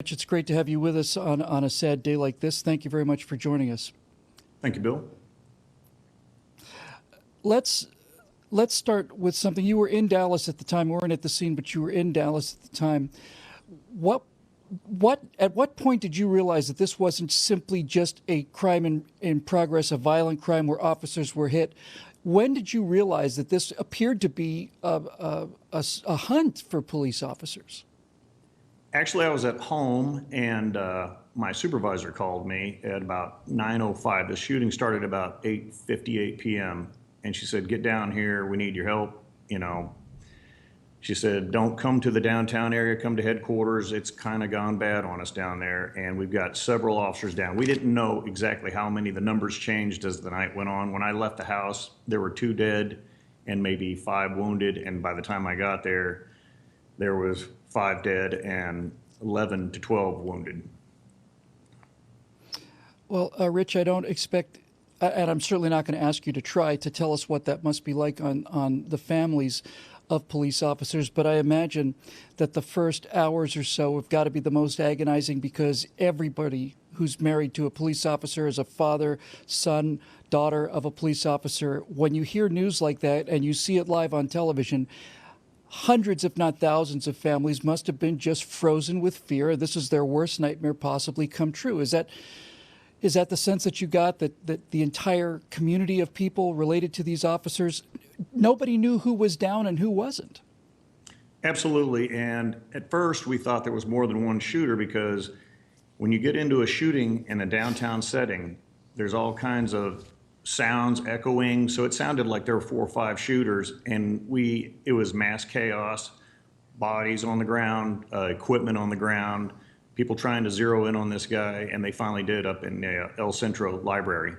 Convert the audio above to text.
It's great to have you with us on a sad day like this. Thank you very much for joining us. Thank you, Bill. Let's start with something. You were in Dallas at the time. We weren't at the scene, but you were in Dallas at the time. At what point did you realize that this wasn't simply just a crime in progress, a violent crime where officers were hit? When did you realize that this appeared to be a hunt for police officers? Actually, I was at home, and my supervisor called me at about 9:05. The shooting started about 8:58 p.m., and she said, "Get down here. We need your help." She said, "Don't come to the downtown area. Come to headquarters. It's kind of gone bad on us down there, and we've got several officers down." We didn't know exactly how many. The numbers changed as the night went on. When I left the house, there were 2 dead and maybe 5 wounded, and by the time I got there, there was 5 dead and 11 to 12 wounded. Well, Rich, I don't expect, and I'm certainly not going to ask you to try to tell us what that must be like on the families of police officers, but I imagine that the first hours or so have got to be the most agonizing, because everybody who's married to a police officer is a father, son, daughter of a police officer. When you hear news like that and you see it live on television, hundreds, if not thousands, of families must have been just frozen with fear. This is their worst nightmare possibly come true. Is that the sense that you got, that the entire community of people related to these officers, nobody knew who was down and who wasn't? Absolutely. And at first, we thought there was more than one shooter, because when you get into a shooting in a downtown setting, there's all kinds of sounds echoing. So it sounded like there were 4 or 5 shooters, and it was mass chaos, bodies on the ground, equipment on the ground, people trying to zero in on this guy, and they finally did up in El Centro Library.